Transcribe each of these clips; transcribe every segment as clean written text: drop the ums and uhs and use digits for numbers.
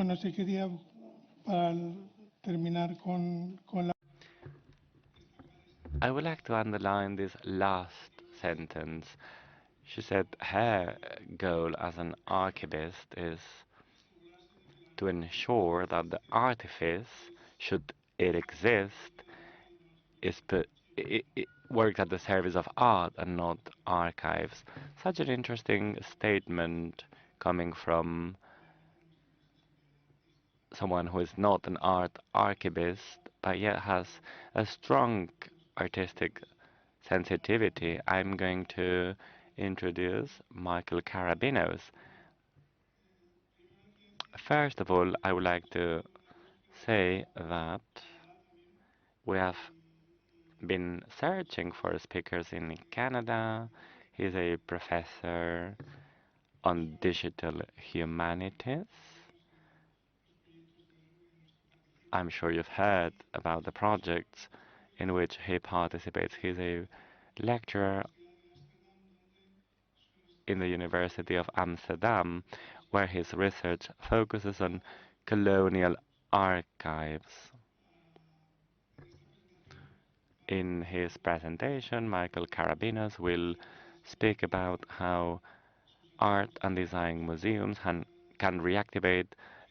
bueno, sí quería para terminar con la... I would like to underline this last sentence. She said her goal as an archivist is to ensure that the artifice, should it exist, it works at the service of art and not archives. Such an interesting statement coming from someone who is not an art archivist, but yet has a strong artistic sensitivity. I'm going to introduce Michael Carabinos. First of all, I would like to say that we have been searching for speakers in Canada. He's a professor on digital humanities. I'm sure you've heard about the projects in which he participates. He's a lecturer in the University of Amsterdam, where his research focuses on colonial archives. In his presentation, Michael Carabinos will speak about how art and design museums can reactivate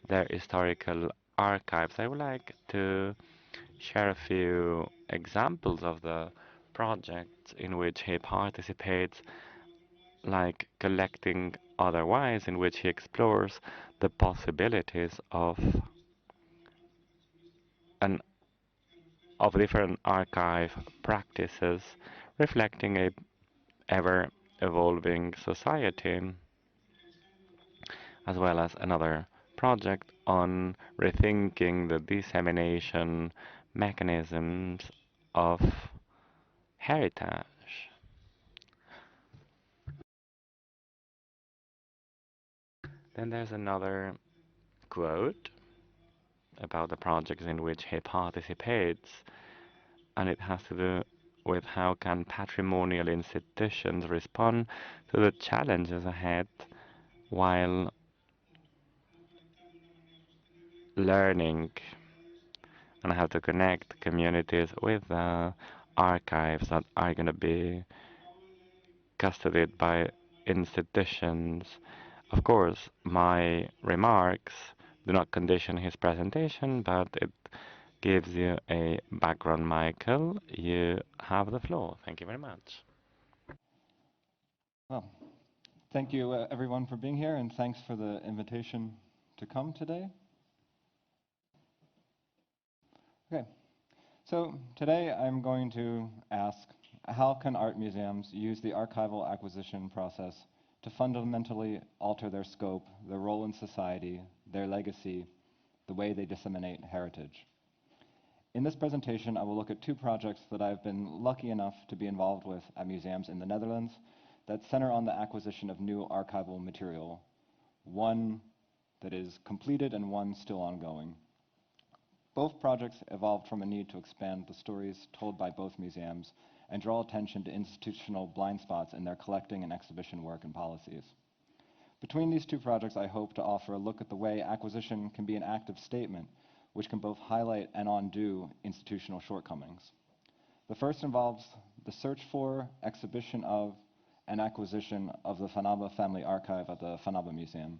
their historical archives. I would like to share a few examples of the projects in which he participates, like collecting otherwise, in which he explores the possibilities an of different archive practices, reflecting a ever evolving society, as well as another project on rethinking the dissemination mechanisms of heritage. Then there's another quote about the projects in which he participates, and it has to do with how can patrimonial institutions respond to the challenges ahead while learning and how to connect communities with the archives that are going to be custodied by institutions. Of course, my remarks do not condition his presentation, but it gives you a background. Michael, you have the floor. Thank you very much. Well, thank you everyone for being here, and thanks for the invitation to come today. Okay, so today I'm going to ask, how can art museums use the archival acquisition process to fundamentally alter their scope, their role in society, their legacy, the way they disseminate heritage? In this presentation, I will look at two projects that I've been lucky enough to be involved with at museums in the Netherlands that center on the acquisition of new archival material, one that is completed and one still ongoing. Both projects evolved from a need to expand the stories told by both museums and draw attention to institutional blind spots in their collecting and exhibition work and policies. Between these two projects, I hope to offer a look at the way acquisition can be an active statement, which can both highlight and undo institutional shortcomings. The first involves the search for, exhibition of, and acquisition of the Van Abbe family archive at the Van Abbe Museum,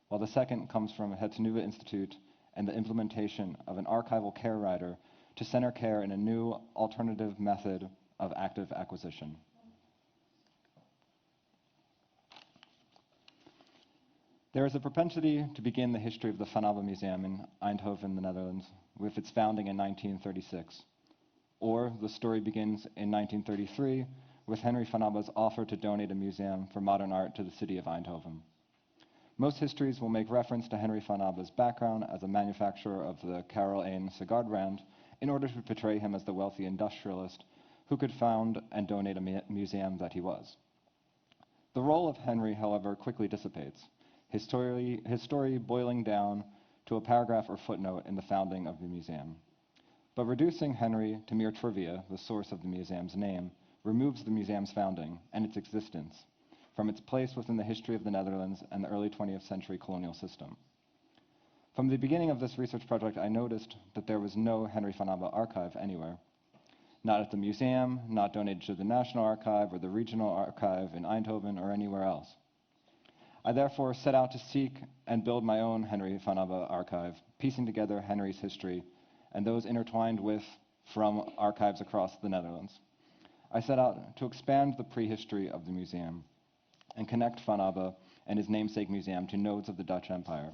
while the second comes from Het Nieuwe Institute and the implementation of an archival care rider to center care in a new alternative method of active acquisition. There is a propensity to begin the history of the Van Abbe Museum in Eindhoven, the Netherlands, with its founding in 1936. Or the story begins in 1933 with Henry Van Abbe's offer to donate a museum for modern art to the city of Eindhoven. Most histories will make reference to Henry Van Abbe's background as a manufacturer of the Karel 1 cigar brand in order to portray him as the wealthy industrialist who could found and donate a museum that he was. The role of Henry, however, quickly dissipates, his story boiling down to a paragraph or footnote in the founding of the museum. But reducing Henry to mere trivia, the source of the museum's name, removes the museum's founding and its existence from its place within the history of the Netherlands and the early 20th century colonial system. From the beginning of this research project, I noticed that there was no Henry van Abbe archive anywhere. Not at the museum, not donated to the National Archive or the Regional Archive in Eindhoven or anywhere else. I therefore set out to seek and build my own Henry van Abbe archive, piecing together Henry's history and those intertwined with from archives across the Netherlands. I set out to expand the prehistory of the museum and connect Van Abbe and his namesake museum to nodes of the Dutch Empire.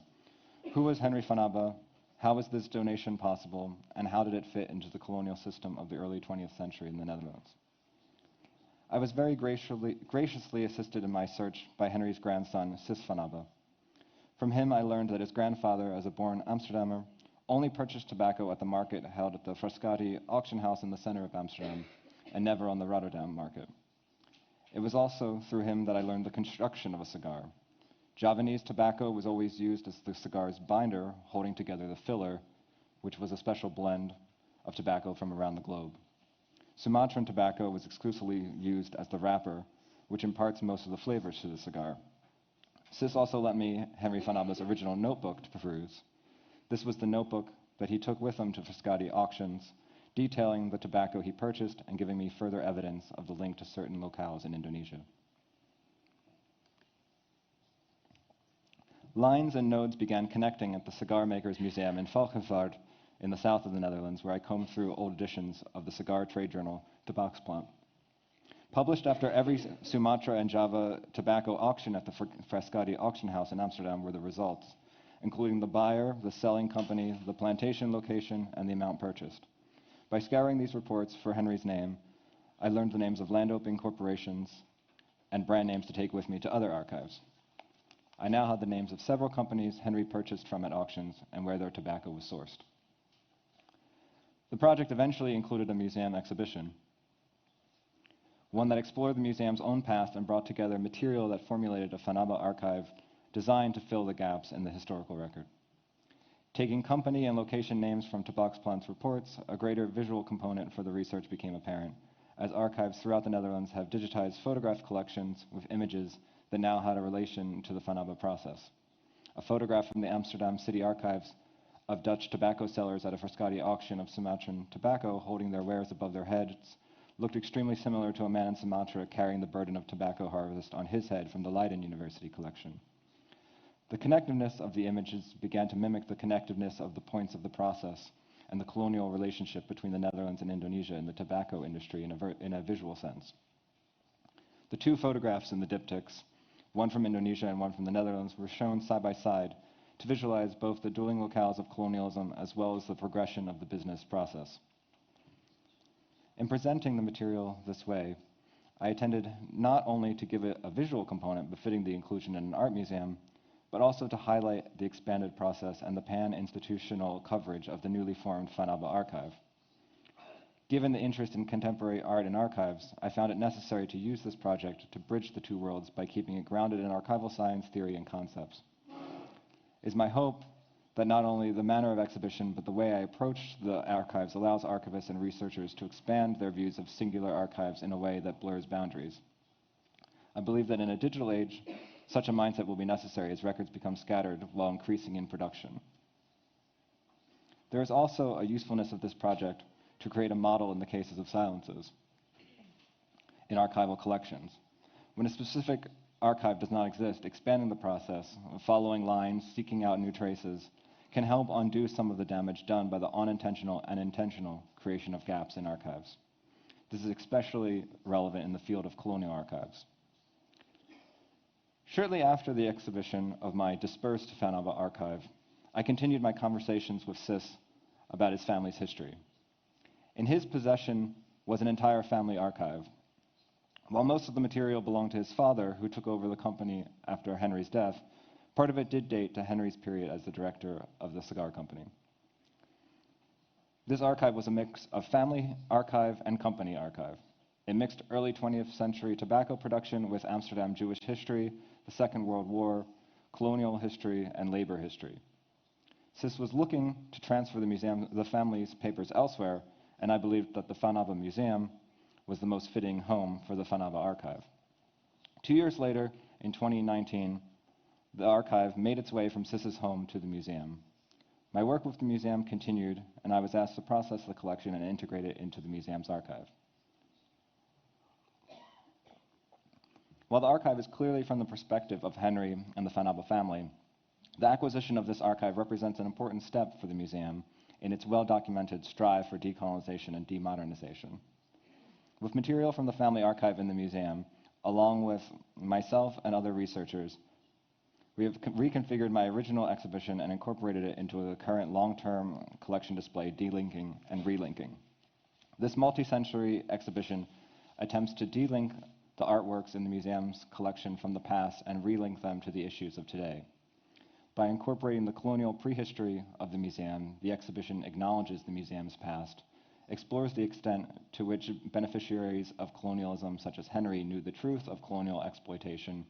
Who was Henry van Abbe? How was this donation possible? And how did it fit into the colonial system of the early 20th century in the Netherlands? I was very graciously assisted in my search by Henry's grandson, Sis van Abbe. From him, I learned that his grandfather, as a born Amsterdammer, only purchased tobacco at the market held at the Frascati auction house in the center of Amsterdam, and never on the Rotterdam market. It was also through him that I learned the construction of a cigar. Javanese tobacco was always used as the cigar's binder, holding together the filler, which was a special blend of tobacco from around the globe. Sumatran tobacco was exclusively used as the wrapper, which imparts most of the flavors to the cigar. Sis also lent me Henry van Abbe's original notebook to peruse. This was the notebook that he took with him to Frascati auctions, detailing the tobacco he purchased and giving me further evidence of the link to certain locales in Indonesia. Lines and nodes began connecting at the Cigar Makers Museum in Valkenswaard in the south of the Netherlands, where I combed through old editions of the cigar trade journal Tabaksplant. Published after every Sumatra and Java tobacco auction at the Frascati auction house in Amsterdam were the results, including the buyer, the selling company, the plantation location, and the amount purchased. By scouring these reports for Henry's name, I learned the names of land opening corporations and brand names to take with me to other archives. I now had the names of several companies Henry purchased from at auctions and where their tobacco was sourced. The project eventually included a museum exhibition, one that explored the museum's own past and brought together material that formulated a Van Abbe archive designed to fill the gaps in the historical record. Taking company and location names from Tabaksplant's reports, a greater visual component for the research became apparent, as archives throughout the Netherlands have digitized photograph collections with images that now had a relation to the Van Abbe process. A photograph from the Amsterdam City Archives of Dutch tobacco sellers at a Frascati auction of Sumatran tobacco holding their wares above their heads looked extremely similar to a man in Sumatra carrying the burden of tobacco harvest on his head from the Leiden University collection. The connectiveness of the images began to mimic the connectiveness of the points of the process and the colonial relationship between the Netherlands and Indonesia in the tobacco industry in a visual sense. The two photographs in the diptychs, one from Indonesia and one from the Netherlands, were shown side by side to visualize both the dueling locales of colonialism as well as the progression of the business process. In presenting the material this way, I intended not only to give it a visual component befitting the inclusion in an art museum, but also to highlight the expanded process and the pan-institutional coverage of the newly formed Van Abbe archive. Given the interest in contemporary art and archives, I found it necessary to use this project to bridge the two worlds by keeping it grounded in archival science, theory, and concepts. It is my hope that not only the manner of exhibition, but the way I approach the archives allows archivists and researchers to expand their views of singular archives in a way that blurs boundaries. I believe that in a digital age, such a mindset will be necessary as records become scattered while increasing in production. There is also a usefulness of this project to create a model in the cases of silences in archival collections. When a specific archive does not exist, expanding the process, following lines, seeking out new traces, can help undo some of the damage done by the unintentional and intentional creation of gaps in archives. This is especially relevant in the field of colonial archives. Shortly after the exhibition of my dispersed Van Abbe archive, I continued my conversations with Sis about his family's history. In his possession was an entire family archive. While most of the material belonged to his father, who took over the company after Henry's death, part of it did date to Henry's period as the director of the cigar company. This archive was a mix of family archive and company archive. It mixed early 20th century tobacco production with Amsterdam Jewish history, the Second World War, colonial history, and labor history. Sis was looking to transfer the family's papers elsewhere, and I believed that the Van Abbe Museum was the most fitting home for the Van Abbe archive. 2 years later, in 2019, the archive made its way from Sis's home to the museum. My work with the museum continued, and I was asked to process the collection and integrate it into the museum's archive. While the archive is clearly from the perspective of Henry and the Van Abbe family, the acquisition of this archive represents an important step for the museum in its well-documented strive for decolonization and demodernization. With material from the family archive in the museum, along with myself and other researchers, we have reconfigured my original exhibition and incorporated it into the current long-term collection display, delinking and relinking. This multi-sensory exhibition attempts to delink the artworks in the museum's collection from the past and relink them to the issues of today. By incorporating the colonial prehistory of the museum, the exhibition acknowledges the museum's past, explores the extent to which beneficiaries of colonialism such as Henry knew the truth of colonial exploitation,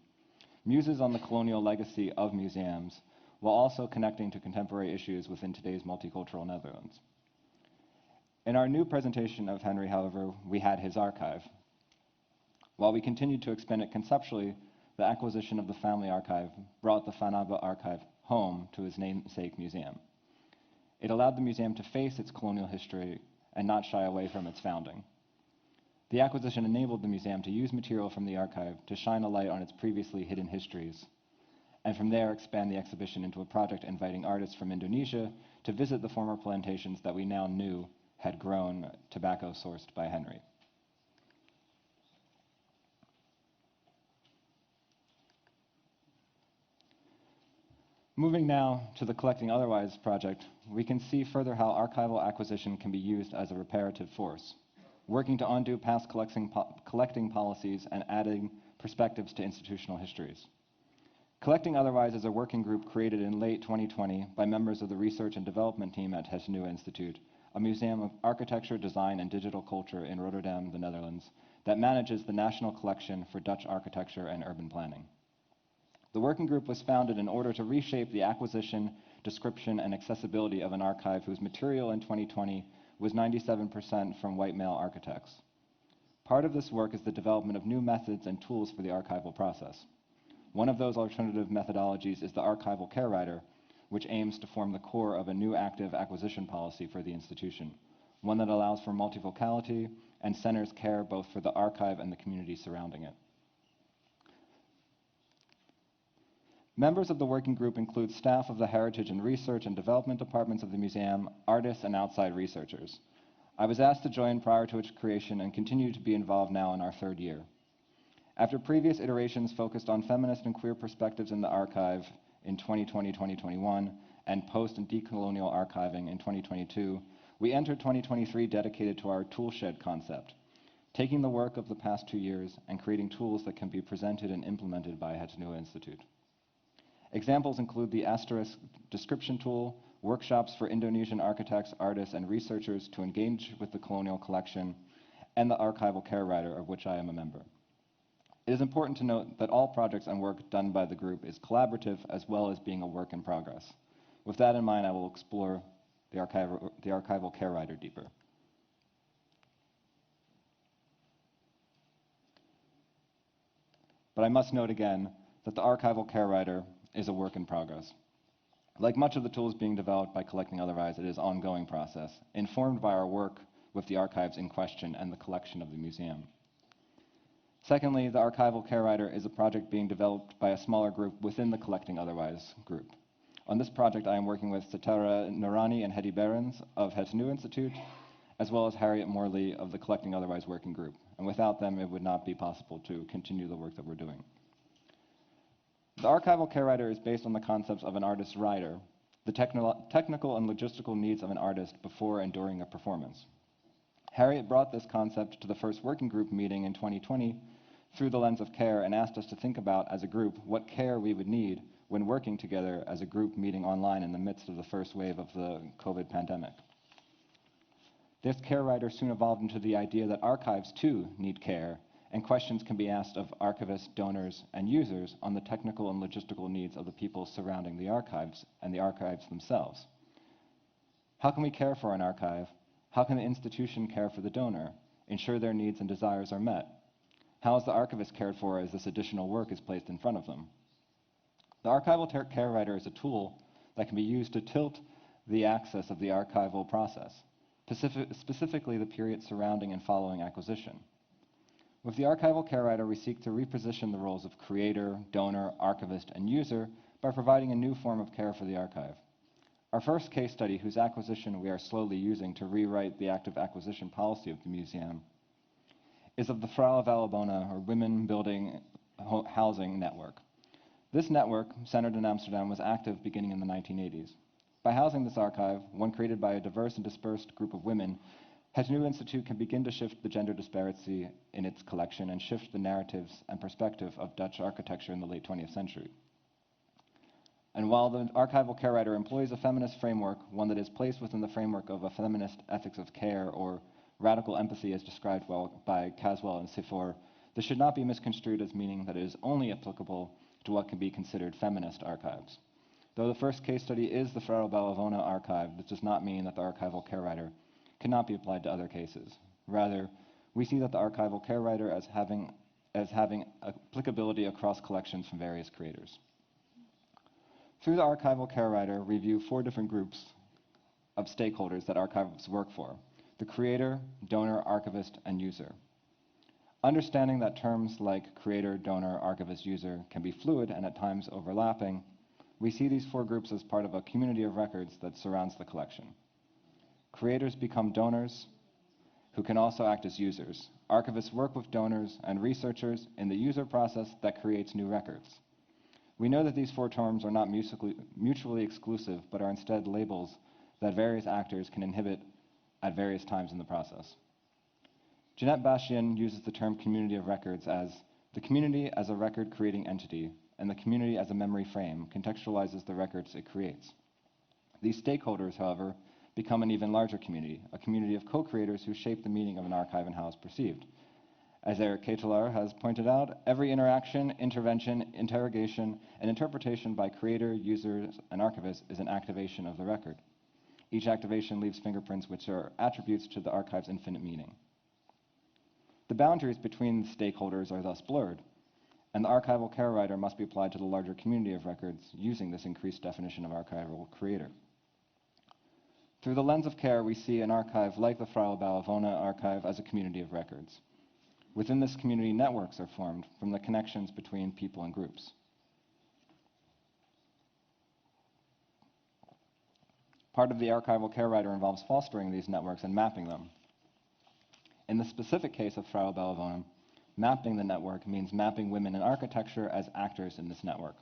muses on the colonial legacy of museums, while also connecting to contemporary issues within today's multicultural Netherlands. In our new presentation of Henry, however, we had his archive. While we continued to expand it conceptually, the acquisition of the family archive brought the Van Abbe archive home to his namesake museum. It allowed the museum to face its colonial history and not shy away from its founding. The acquisition enabled the museum to use material from the archive to shine a light on its previously hidden histories, and from there expand the exhibition into a project inviting artists from Indonesia to visit the former plantations that we now knew had grown tobacco sourced by Henry. Moving now to the Collecting Otherwise project, we can see further how archival acquisition can be used as a reparative force, working to undo past collecting policies and adding perspectives to institutional histories. Collecting Otherwise is a working group created in late 2020 by members of the research and development team at Het Nieuwe Instituut, a museum of architecture, design, and digital culture in Rotterdam, the Netherlands, that manages the National Collection for Dutch Architecture and Urban Planning. The working group was founded in order to reshape the acquisition, description, and accessibility of an archive whose material in 2020 was 97% from white male architects. Part of this work is the development of new methods and tools for the archival process. One of those alternative methodologies is the archival care rider, which aims to form the core of a new active acquisition policy for the institution, one that allows for multivocality and centers care both for the archive and the community surrounding it. Members of the working group include staff of the Heritage and Research and Development departments of the museum, artists, and outside researchers. I was asked to join prior to its creation and continue to be involved now in our third year. After previous iterations focused on feminist and queer perspectives in the archive in 2020-2021 and post- and decolonial archiving in 2022, we entered 2023 dedicated to our toolshed concept, taking the work of the past 2 years and creating tools that can be presented and implemented by Het Nieuwe Instituut. Examples include the asterisk description tool, workshops for Indonesian architects, artists, and researchers to engage with the colonial collection, and the archival care rider, of which I am a member. It is important to note that all projects and work done by the group is collaborative as well as being a work in progress. With that in mind, I will explore the archival care rider deeper. But I must note again that the archival care rider is a work in progress. Like much of the tools being developed by Collecting Otherwise, it is an ongoing process, informed by our work with the archives in question and the collection of the museum. Secondly, the archival care rider is a project being developed by a smaller group within the Collecting Otherwise group. On this project, I am working with Satara Narani and Hedy Behrens of Het Nieuwe Instituut, as well as Harriet Morley of the Collecting Otherwise working group. And without them, it would not be possible to continue the work that we're doing. The archival care rider is based on the concepts of an artist's rider, the technical and logistical needs of an artist before and during a performance. Harriet brought this concept to the first working group meeting in 2020 through the lens of care and asked us to think about, as a group, what care we would need when working together as a group meeting online in the midst of the first wave of the COVID pandemic. This care rider soon evolved into the idea that archives, too, need care, and questions can be asked of archivists, donors, and users on the technical and logistical needs of the people surrounding the archives and the archives themselves. How can we care for an archive? How can the institution care for the donor, ensure their needs and desires are met? How is the archivist cared for as this additional work is placed in front of them? The archival care rider is a tool that can be used to tilt the axis of the archival process, specifically the period surrounding and following acquisition. With the archival care writer, we seek to reposition the roles of creator, donor, archivist, and user by providing a new form of care for the archive. Our first case study, whose acquisition we are slowly using to rewrite the active acquisition policy of the museum, is of the Vrouwen Valabona, or Women Building Housing Network. This network, centered in Amsterdam, was active beginning in the 1980s. By housing this archive, one created by a diverse and dispersed group of women, Het Nieuw Institute can begin to shift the gender disparity in its collection and shift the narratives and perspective of Dutch architecture in the late 20th century. And while the archival care writer employs a feminist framework, one that is placed within the framework of a feminist ethics of care or radical empathy as described well by Caswell and Sifor, this should not be misconstrued as meaning that it is only applicable to what can be considered feminist archives. Though the first case study is the Vrouwen Valabona archive, this does not mean that the archival care writer cannot be applied to other cases. Rather, we see that the archival care writer as having applicability across collections from various creators. Through the archival care writer, we view 4 different groups of stakeholders that archives work for: the creator, donor, archivist, and user. Understanding that terms like creator, donor, archivist, user can be fluid and at times overlapping, we see these 4 groups as part of a community of records that surrounds the collection. Creators become donors, who can also act as users. Archivists work with donors and researchers in the user process that creates new records. We know that these 4 terms are not mutually exclusive, but are instead labels that various actors can inhibit at various times in the process. Jeanette Bastian uses the term community of records as the community as a record-creating entity, and the community as a memory frame contextualizes the records it creates. These stakeholders, however, become an even larger community, a community of co-creators who shape the meaning of an archive and how it's perceived. As Eric Ketelaar has pointed out, every interaction, intervention, interrogation, and interpretation by creator, users, and archivists is an activation of the record. Each activation leaves fingerprints which are attributes to the archive's infinite meaning. The boundaries between stakeholders are thus blurred, and the archival care writer must be applied to the larger community of records using this increased definition of archival creator. Through the lens of care, we see an archive like the Vrouwen Valabona archive as a community of records. Within this community, networks are formed from the connections between people and groups. Part of the archival care writer involves fostering these networks and mapping them. In the specific case of Vrouwen Valabona, mapping the network means mapping women in architecture as actors in this network.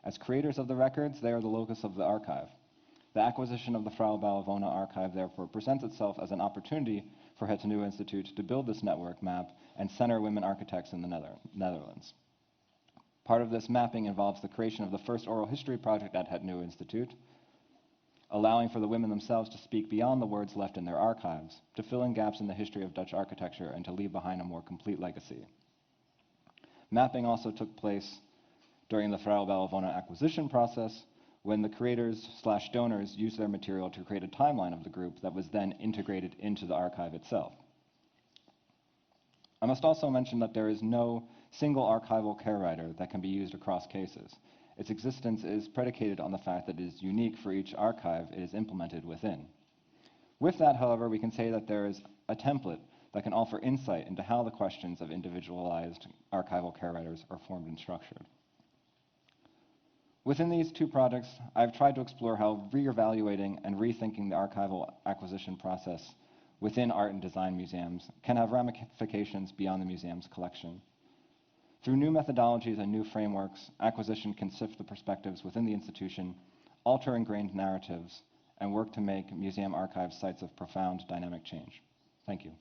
As creators of the records, they are the locus of the archive. The acquisition of the Vrouwen Valabona archive therefore presents itself as an opportunity for Het Nieuw Institute to build this network map and center women architects in the Netherlands. Part of this mapping involves the creation of the first oral history project at Het Nieuw Institute, allowing for the women themselves to speak beyond the words left in their archives, to fill in gaps in the history of Dutch architecture and to leave behind a more complete legacy. Mapping also took place during the Vrouwen Valabona acquisition process, when the creators/donors used their material to create a timeline of the group that was then integrated into the archive itself. I must also mention that there is no single archival care writer that can be used across cases. Its existence is predicated on the fact that it is unique for each archive it is implemented within. With that, however, we can say that there is a template that can offer insight into how the questions of individualized archival care writers are formed and structured. Within these 2 projects, I've tried to explore how reevaluating and rethinking the archival acquisition process within art and design museums can have ramifications beyond the museum's collection. Through new methodologies and new frameworks, acquisition can sift the perspectives within the institution, alter ingrained narratives, and work to make museum archives sites of profound dynamic change. Thank you.